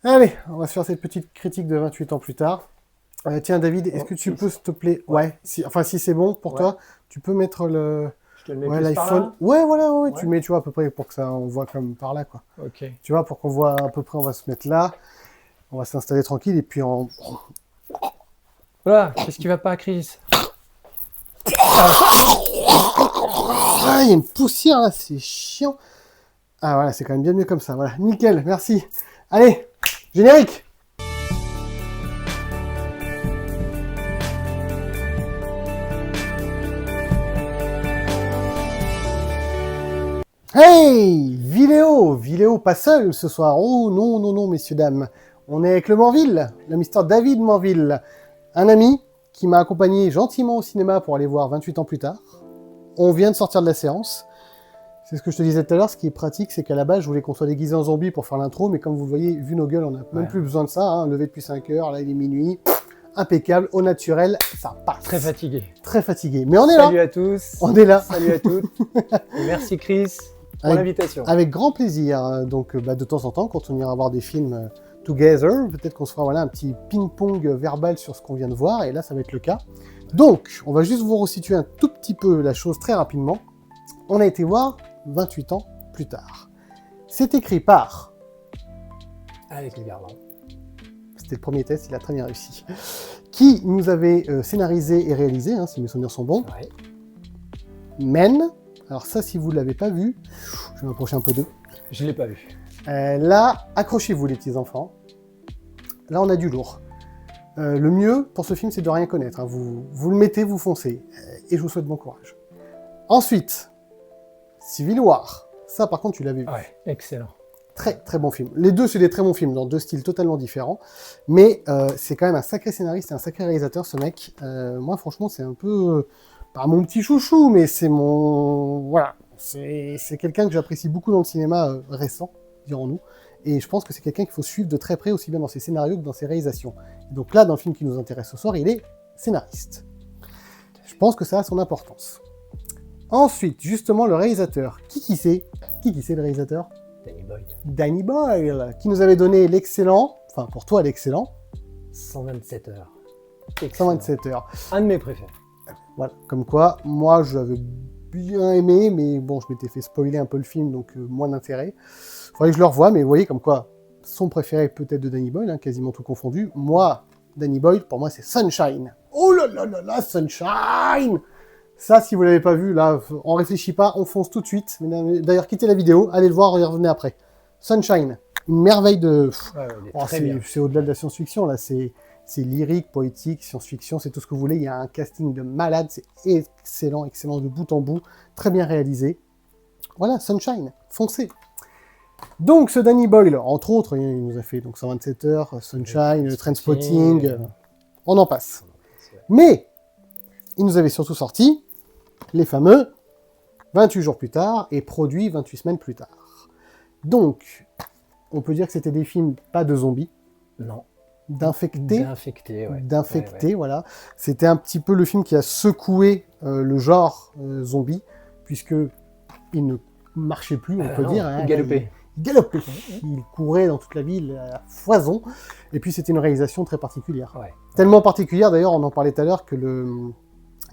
Allez, on va se faire cette petite critique de 28 ans plus tard. Tiens, David, est-ce Bon, que tu peux, s'il te plaît, ouais, si c'est bon pour ouais. toi, tu peux mettre Je te le mets ouais, plus par l'iPhone. là? Ouais, voilà, ouais, Ouais. tu mets, tu vois, à peu près pour que ça, on voit comme par là, quoi. Ok. Tu vois, pour qu'on voit à peu près, on va se mettre là, on va s'installer tranquille, et puis Voilà, qu'est-ce qui va pas, Chris? Ah, il y a une poussière là, c'est chiant. Ah, voilà, c'est quand même bien mieux comme ça, voilà, nickel, merci. Allez, générique. Hey, vidéo pas seul ce soir. Oh non, non, non, messieurs, dames. On est avec le Manville, le Mister David Manville, un ami qui m'a accompagné gentiment au cinéma pour aller voir 28 ans plus tard. On vient de sortir de la séance. C'est ce que je te disais tout à l'heure, ce qui est pratique, c'est qu'à la base, je voulais qu'on soit déguisé en zombie pour faire l'intro, mais comme vous le voyez, vu nos gueules, on n'a même plus besoin de ça, hein. Levé depuis 5 heures, là il est minuit, impeccable, au naturel, ça passe. Très fatigué. Très fatigué, mais on est là. Salut à tous. On est là. Salut à toutes. Et merci, Chris, pour l'invitation. Avec grand plaisir. Donc, de temps en temps, quand on ira voir des films together, peut-être qu'on se fera voilà, un petit ping-pong verbal sur ce qu'on vient de voir, et là, ça va être le cas. Donc, on va juste vous resituer un tout petit peu la chose très rapidement. On a été voir 28 ans plus tard. C'est écrit par... Avec les Garland. C'était le premier test, il a très bien réussi. Qui nous avait scénarisé et réalisé, hein, si mes souvenirs sont bons. Ouais. Men. Alors ça, si vous ne l'avez pas vu, je vais m'approcher un peu d'eux. Je l'ai pas vu. Là, accrochez-vous les petits enfants. Là, on a du lourd. Le mieux pour ce film, c'est de rien connaître. Hein. Vous le mettez, vous foncez. Et je vous souhaite bon courage. Ensuite, Civil War. Ça, par contre, tu l'avais vu. Ouais, excellent. Très, très bon film. Les deux, c'est des très bons films, dans deux styles totalement différents. Mais c'est quand même un sacré scénariste et un sacré réalisateur, ce mec. Moi, franchement, c'est un peu... pas mon petit chouchou, mais c'est mon... Voilà. C'est quelqu'un que j'apprécie beaucoup dans le cinéma récent, dirons-nous. Et je pense que c'est quelqu'un qu'il faut suivre de très près, aussi bien dans ses scénarios que dans ses réalisations. Et donc là, dans le film qui nous intéresse ce soir, il est scénariste. Je pense que ça a son importance. Ensuite, justement, le réalisateur. Qui c'est le réalisateur? Danny Boyle. Danny Boyle, qui nous avait donné l'excellent, enfin pour toi l'excellent, 127 heures. Excellent. 127 heures. Un de mes préférés. Voilà, comme quoi, moi j'avais bien aimé, mais bon, je m'étais fait spoiler un peu le film, donc moins d'intérêt. Faudrait que je le revoie, mais vous voyez comme quoi, son préféré peut-être de Danny Boyle, hein, quasiment tout confondu. Moi, Danny Boyle, pour moi c'est Sunshine. Oh là là là là, Sunshine! Ça, si vous l'avez pas vu, là, on réfléchit pas, on fonce tout de suite. D'ailleurs, quittez la vidéo, allez le voir et revenez après. Sunshine, une merveille de... Ouais, il est très bien. C'est au-delà de la science-fiction, là, c'est lyrique, poétique, science-fiction, c'est tout ce que vous voulez. Il y a un casting de malade, c'est excellent, excellent de bout en bout, très bien réalisé. Voilà, Sunshine, foncez. Donc, ce Danny Boyle, entre autres, il nous a fait donc 127 heures, Sunshine, Trainspotting, on en passe. Mais, il nous avait surtout sorti les fameux 28 jours plus tard et produit 28 semaines plus tard. Donc, on peut dire que c'était des films pas de zombies. Non. D'infectés. D'infectés, ouais. D'infectés, ouais. Voilà. C'était un petit peu le film qui a secoué le genre zombie, puisque il ne marchait plus, on peut non, dire. Hein, il galopait. Il galopait. Il courait dans toute la ville à foison. Et puis, c'était une réalisation très particulière. Ouais. Tellement particulière, d'ailleurs, on en parlait tout à l'heure, que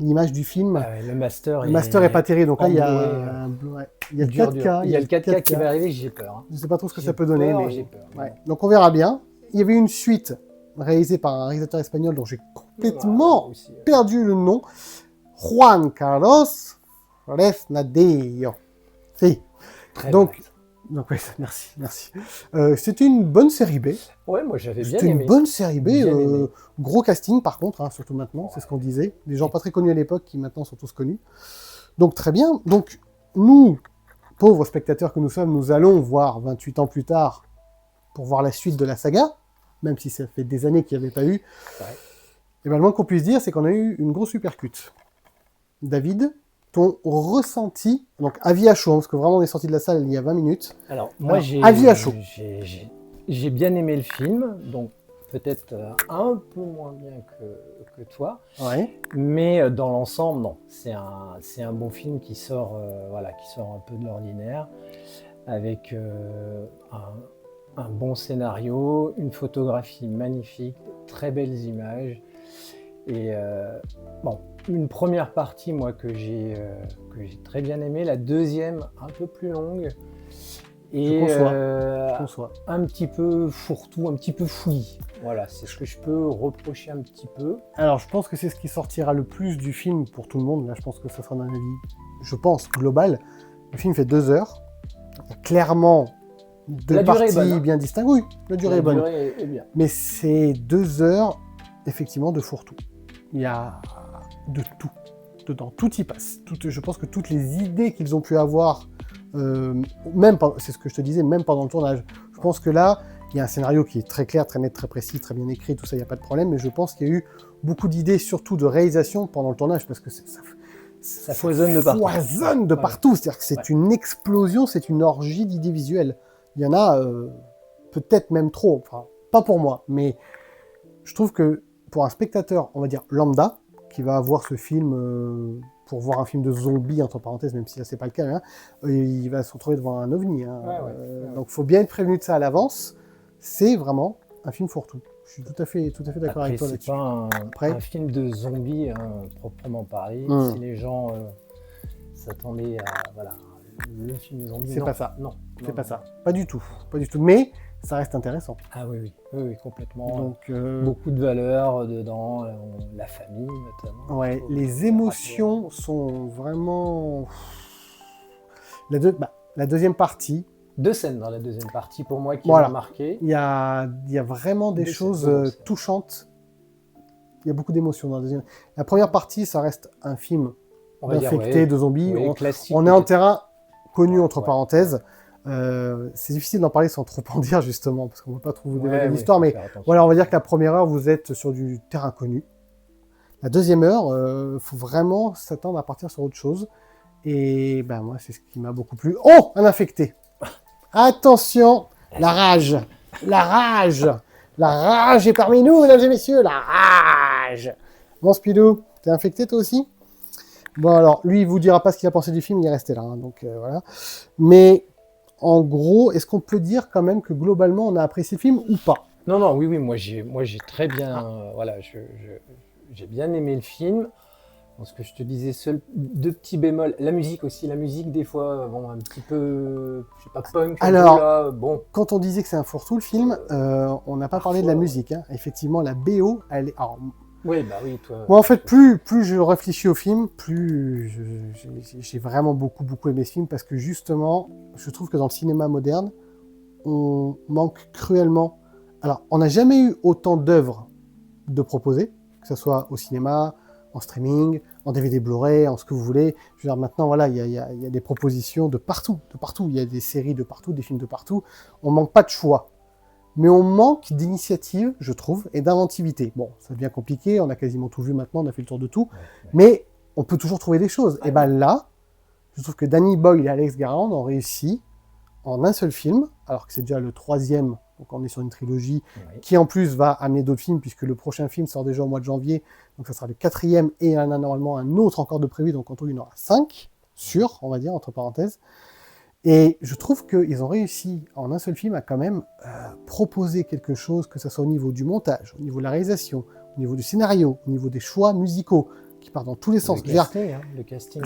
l'image du film, le master est pas terrible. Donc là, il y a le 4K. Il y a le 4K qui va arriver, j'ai peur. Hein. Je sais pas trop ce que ça peut donner, mais j'ai peur. Ouais. Donc on verra bien. Il y avait une suite réalisée par un réalisateur espagnol dont j'ai complètement perdu le nom. Juan Carlos Fresnadillo. Si. Donc ouais, merci. C'était une bonne série B. Ouais, moi j'avais bien aimé. C'était une bonne série B. Gros casting par contre, hein, surtout maintenant, c'est ce qu'on disait. Des gens pas très connus à l'époque qui maintenant sont tous connus. Donc très bien. Donc nous, pauvres spectateurs que nous sommes, nous allons voir 28 ans plus tard pour voir la suite de la saga, même si ça fait des années qu'il n'y avait pas eu. Ouais. Et bien, le moins qu'on puisse dire, c'est qu'on a eu une grosse supercute. David, ton ressenti, donc avis à chaud, parce que vraiment on est sorti de la salle il y a 20 minutes. Alors, moi avis à chaud. J'ai bien aimé le film, donc peut-être un peu moins bien que toi. Ouais. Mais dans l'ensemble, non. C'est un bon film qui sort un peu de l'ordinaire, avec un bon scénario, une photographie magnifique, très belles images. Et bon, une première partie, moi, que j'ai très bien aimée. La deuxième, un peu plus longue. Et Je conçois. un petit peu fourre-tout, un petit peu fouillis. Voilà, c'est ce que je peux reprocher un petit peu. Alors, je pense que c'est ce qui sortira le plus du film pour tout le monde. Là, je pense que ça sera un avis, je pense, global. Le film fait 2 heures. Il y a clairement deux parties bonne, hein. bien distinctes. Oui, la durée est bonne. La durée est bien. Mais c'est 2 heures, effectivement, de fourre-tout. Il y a de tout dedans. Tout y passe. Je pense que toutes les idées qu'ils ont pu avoir, c'est ce que je te disais, même pendant le tournage. Je pense que là, il y a un scénario qui est très clair, très net, très précis, très bien écrit, tout ça, il n'y a pas de problème. Mais je pense qu'il y a eu beaucoup d'idées, surtout de réalisation pendant le tournage, parce que ça foisonne de partout. Foisonne de partout. C'est-à-dire que c'est une explosion, c'est une orgie d'idées visuelles. Il y en a peut-être même trop. Enfin, pas pour moi, mais je trouve que pour un spectateur, on va dire lambda, qui va voir ce film pour voir un film de zombies, entre parenthèses, même si là c'est pas le cas, hein, il va se retrouver devant un ovni. Hein. Donc il faut bien être prévenu de ça à l'avance. C'est vraiment un film fourre-tout. Je suis tout à fait d'accord avec toi là-dessus. C'est pas un film de zombies, hein, proprement parlé. Si les gens s'attendaient à le film de zombies, c'est pas ça. Non, c'est pas ça. Pas du tout. Mais ça reste intéressant. Ah oui, complètement. Donc, beaucoup de valeurs dedans, la famille notamment. Ouais, les émotions sont vraiment... La deuxième partie... 2 scènes dans la deuxième partie pour moi qui m'ont marqué. Il y a vraiment des choses touchantes. Il y a beaucoup d'émotions dans la deuxième. La première partie, ça reste un film d'infectés, de zombies. On est en terrain connu, entre parenthèses. C'est difficile d'en parler sans trop en dire, justement, parce qu'on ne peut pas trop vous dévoiler l'histoire. Mais voilà, on va dire que la première heure, vous êtes sur du terrain connu. La deuxième heure, faut vraiment s'attendre à partir sur autre chose. Et ben moi, c'est ce qui m'a beaucoup plu. Oh, un infecté! Attention, la rage est parmi nous, mesdames et messieurs, la rage. Bon, Spidou, t'es infecté toi aussi? Bon, alors, lui, il vous dira pas ce qu'il a pensé du film, il est resté là, hein, donc voilà. Mais, en gros, est-ce qu'on peut dire quand même que globalement, on a apprécié le film ou pas? Non, oui, moi j'ai très bien, j'ai bien aimé le film. Ce que je te disais, 2 petits bémols. La musique aussi, des fois, un petit peu, je sais pas, punk. Alors, quand on disait que c'est un fourre-tout le film, on n'a pas parlé de la musique. Hein. Effectivement, la BO, elle est... Alors, oui, toi... Moi, en fait, plus je réfléchis au film, plus j'ai vraiment beaucoup aimé ce film, parce que justement, je trouve que dans le cinéma moderne, on manque cruellement... Alors, on n'a jamais eu autant d'œuvres de proposer, que ce soit au cinéma, en streaming, en DVD Blu-ray, en ce que vous voulez. Je veux dire, maintenant, voilà, il y a des propositions de partout. Il y a des séries de partout, des films de partout. On manque pas de choix. Mais on manque d'initiative, je trouve, et d'inventivité. Bon, ça devient compliqué, on a quasiment tout vu maintenant, on a fait le tour de tout. Mais on peut toujours trouver des choses. Et ben là, je trouve que Danny Boyle et Alex Garland ont réussi en un seul film, alors que c'est déjà le 3e. Donc on est sur une trilogie qui en plus va amener d'autres films, puisque le prochain film sort déjà au mois de janvier, donc ça sera le 4e, et il y en a normalement un autre encore de prévu, donc en tout il y en aura 5, sûrs, on va dire, entre parenthèses. Et je trouve qu'ils ont réussi en un seul film à quand même proposer quelque chose, que ce soit au niveau du montage, au niveau de la réalisation, au niveau du scénario, au niveau des choix musicaux, qui partent dans tous les sens. Le casting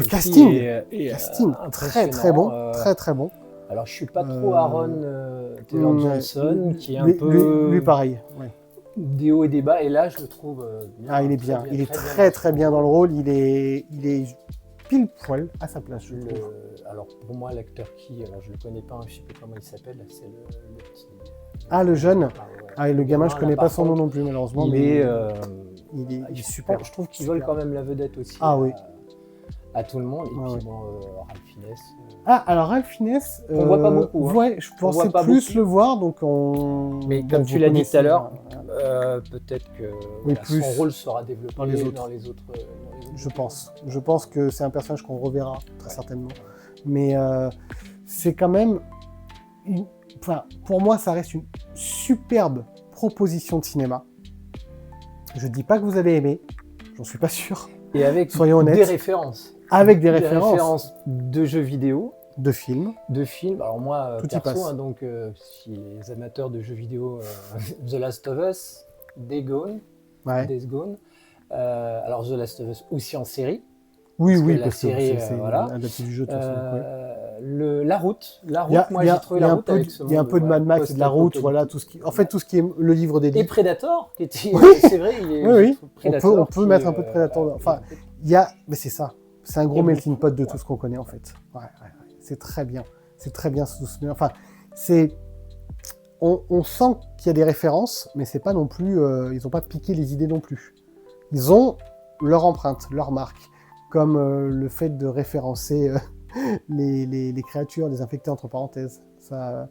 très bon, très bon. Alors, je suis pas trop Aaron Taylor Johnson, qui est un peu... Lui, pareil. Ouais. Des hauts et des bas, et là, je le trouve bien. Ah, il est bien. Il est très bien dans le rôle. Il est pile poil à sa place, je trouve. Alors, pour moi, l'acteur alors je le connais pas, je sais plus comment il s'appelle, c'est le petit... Ah, le jeune. Et le gamin, je connais pas son nom non plus, malheureusement. Mais il est super. Je trouve qu'il vole quand même la vedette aussi. Ah oui. À tout le monde. Et puis Ralph Fiennes. Alors Ralph Fiennes, on voit pas beaucoup. Hein. Ouais, je pensais plus le voir, donc Mais comme tu l'as dit tout à l'heure, peut-être que son rôle sera développé dans les autres. Je pense que c'est un personnage qu'on reverra très certainement. Mais c'est quand même, pour moi, ça reste une superbe proposition de cinéma. Je dis pas que vous allez aimer, j'en suis pas sûr. Et avec soyons honnêtes. Des références. Avec des références de jeux vidéo. de films. De films. Alors moi, Tout y perso, passe. donc, si les amateurs de jeux vidéo, The Last of Us, Days Gone, Ouais. Days Gone. Alors The Last of Us aussi en série. Oui, Parce que oui, la parce que série, c'est voilà. adapté du jeu de toute façon. Ouais. La route, moi Il y a- j'ai trouvé il y a la un route peu avec de- ce il y a un monde, peu de Mad Max et de la route, post-apocalyptique. voilà, tout ce qui, en fait, tout ce qui est le livre des Et livres. Predator, qui était, Oui. c'est vrai, Oui, je oui. trouve On Predator peut qui, mettre un peu de Predator. Enfin, mais c'est ça. C'est un il y gros a melting pot de ouais. tout ce qu'on connaît en fait. Ouais. C'est très bien. C'est très bien soutenu. Enfin, c'est, on sent qu'il y a des références, mais c'est pas non plus, ils n'ont pas piqué les idées non plus. Ils ont leur empreinte, leur marque, comme le fait de référencer les créatures, les infectés entre parenthèses. Ça,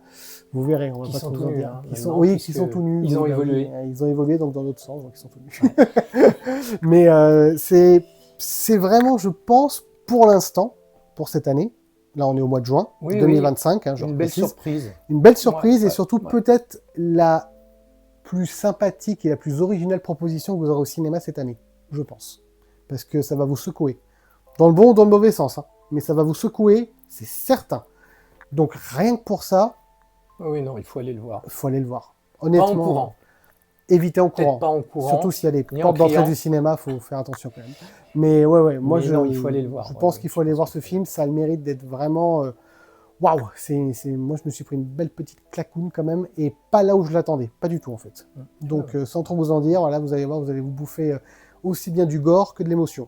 vous verrez, on va Qui pas sont trop tout vous en nus, dire. hein, Qui sont, maintenant, oui, qui puisque sont tout nus. ils ont oui, évolué. oui, ils ont évolué donc dans l'autre sens, donc ils sont tout nus. Ouais. Mais c'est vraiment, je pense, pour l'instant, pour cette année. Là, on est au mois de juin Oui, 2025. Hein, je une belle précise. surprise. Une belle surprise et Ouais, surtout ouais. peut-être la plus sympathique et la plus originale proposition que vous aurez au cinéma cette année, je pense. Parce que ça va vous secouer. Dans le bon ou dans le mauvais sens, hein. Mais ça va vous secouer, c'est certain. Donc rien que pour ça, Oui, non, il faut aller le voir. il faut aller le voir. Pas en Honnêtement, courant. évitez en Peut-être courant. pas en courant. Surtout s'il y a les ni en portes d'entrée criant. du cinéma, il faut faire attention quand même. Mais ouais, moi Mais non, il faut aller le voir. je Ouais, pense ouais, qu'il faut aller voir ce film, ça a le mérite d'être vraiment... Waouh, moi je me suis pris une belle petite claquoune quand même, et pas là où je l'attendais, pas du tout en fait. Donc sans trop vous en dire, voilà, vous allez voir, vous allez vous bouffer aussi bien du gore que de l'émotion.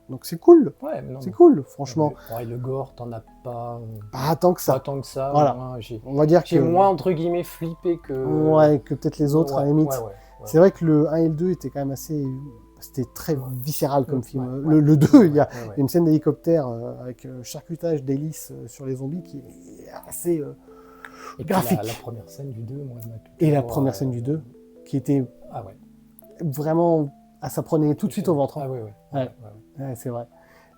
Donc c'est cool, Ouais, mais non, c'est cool, franchement. Ouais, le gore, t'en as pas... Pas tant que Pas ça. tant que ça. Voilà. Moi, On va dire j'ai que... moins, entre guillemets, flippé que... Ouais, que peut-être les autres, à la limite. Ouais. C'est vrai que le 1 et le 2 étaient quand même assez... C'était très viscéral comme film. Ouais, Le 2, il y a ouais. une scène d'hélicoptère avec charcutage d'hélices sur les zombies qui est assez Et graphique. puis la première scène du 2, moi, Et la première scène du 2, qui était Ah ouais. vraiment... Ah, ça prenait tout de suite au ventre. Hein. Ah ouais. Ouais, c'est vrai.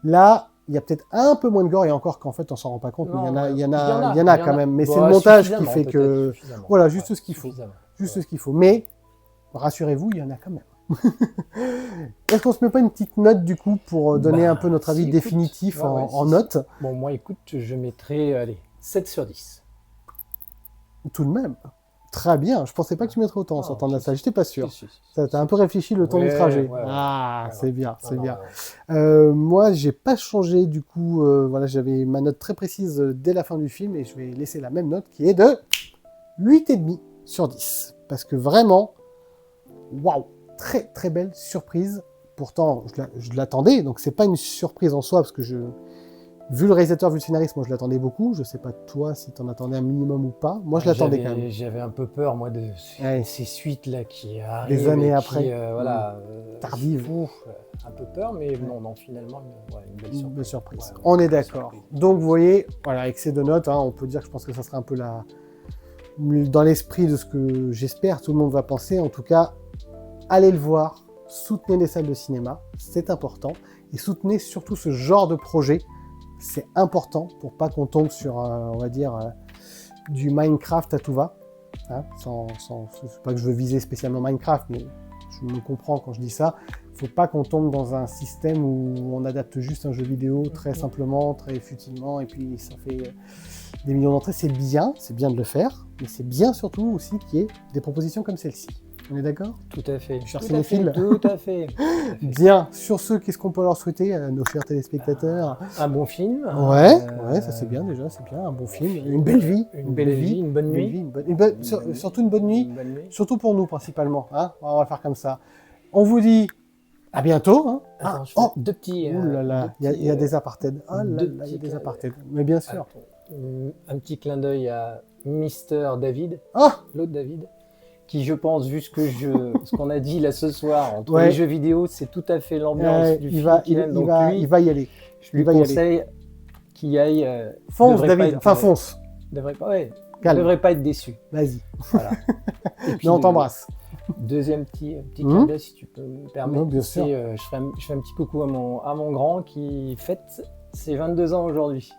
Là, il y a peut-être un peu moins de gore, et encore qu'en fait, on s'en rend pas compte, mais il y en a quand même. Mais c'est le montage qui fait que... Voilà, juste ce qu'il faut. Juste ce qu'il faut. Mais, rassurez-vous, il y en a quand même. Est-ce qu'on se met pas une petite note, du coup, pour donner un peu notre avis définitif en note? Bon, moi, écoute, je mettrais, allez, 7 sur 10. Tout de même. Très bien. Je pensais pas que tu mettrais autant en sortant de la salle. J'étais pas sûr. T'as un peu réfléchi le temps du trajet. C'est bien, c'est bien. Moi, j'ai pas changé, du coup. Voilà, j'avais ma note très précise dès la fin du film, et je vais laisser la même note, qui est de 8,5 sur 10. Parce que vraiment, waouh, très très belle surprise. Pourtant, je l'attendais, donc c'est pas une surprise en soi, parce que vu le réalisateur, vu le scénariste, moi je l'attendais beaucoup. Je sais pas toi si t'en attendais un minimum ou pas. Moi je l'attendais quand même. J'avais un peu peur, moi, de ces suites-là qui arrivent. Des années après. Tardive. Un peu peur, mais non, finalement, une belle surprise. Ouais, on est d'accord. Donc vous voyez, voilà, avec ces deux notes, on peut dire que je pense que ça sera un peu dans l'esprit de ce que j'espère tout le monde va penser. En tout cas, allez le voir, soutenez les salles de cinéma, c'est important. Et soutenez surtout ce genre de projet. C'est important pour pas qu'on tombe sur, on va dire, du Minecraft à tout va. Hein, c'est pas que je veux viser spécialement Minecraft, mais je me comprends quand je dis ça. Faut pas qu'on tombe dans un système où on adapte juste un jeu vidéo très simplement, très futilement, et puis ça fait des millions d'entrées. C'est bien de le faire, mais c'est bien surtout aussi qu'il y ait des propositions comme celle-ci. On est d'accord? Tout à fait. Chers cinéphiles. Tout à fait. Bien. Sur ce, qu'est-ce qu'on peut leur souhaiter à nos chers téléspectateurs? Un bon film. Ouais, ça c'est bien déjà, c'est bien. Un bon film, une belle vie. Une belle vie, une bonne nuit. Surtout une bonne nuit. Surtout pour nous principalement. Hein, on va faire comme ça. On vous dit à bientôt. Hein. Attends, deux petits... Ouh là là, il y a des apartheids. Oh là là, il y a des apartheids. Mais bien sûr. Un petit clin d'œil à Mister David, l'autre David, qui, je pense, vu ce qu'on a dit là ce soir, entre les jeux vidéo, c'est tout à fait l'ambiance du film qu'il aime. Donc lui, il va y aller. Je lui conseille qu'il y aille. Fonce, David. Fonce. Devrait pas être déçu. Vas-y. Voilà. Mais on t'embrasse. Deuxième petit clin d'œil, si tu peux me permettre. Bien sûr. Je fais un petit coucou à mon grand qui fête ses 22 ans aujourd'hui.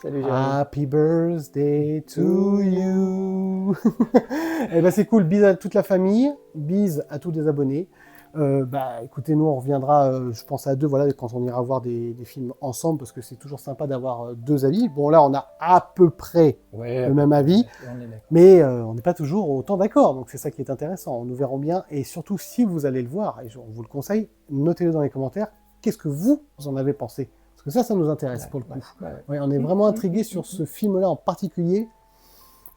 Salut Jérémy. Happy birthday to you. Eh ben c'est cool, bise à toute la famille, bise à tous les abonnés. Écoutez, nous on reviendra, je pense à deux, voilà, quand on ira voir des films ensemble, parce que c'est toujours sympa d'avoir deux avis. Bon, là, on a à peu près Ouais, le même avis, on est d'accord. mais on n'est pas toujours autant d'accord, donc c'est ça qui est intéressant. Nous verrons bien, et surtout si vous allez le voir, et on vous le conseille, notez-le dans les commentaires, qu'est-ce que vous en avez pensé? Parce que ça nous intéresse pour le coup. Ouais, on est vraiment intrigué sur ce film-là en particulier.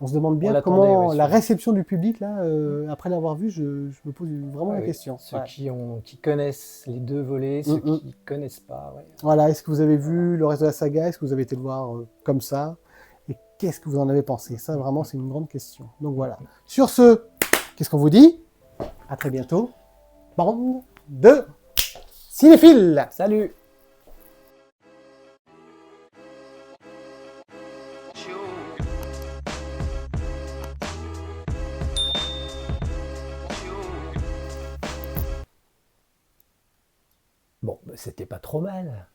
On se demande bien comment la réception du public, là, après l'avoir vu, je me pose vraiment la question. Ceux qui connaissent les deux volets, ceux qui ne connaissent pas. Ouais. Voilà, est-ce que vous avez vu le reste de la saga? Est-ce que vous avez été le voir comme ça? Et qu'est-ce que vous en avez pensé? Ça, vraiment, c'est une grande question. Donc voilà. Sur ce, qu'est-ce qu'on vous dit? À très bientôt. Bande de cinéphiles! Salut! Bon, c'était pas trop mal.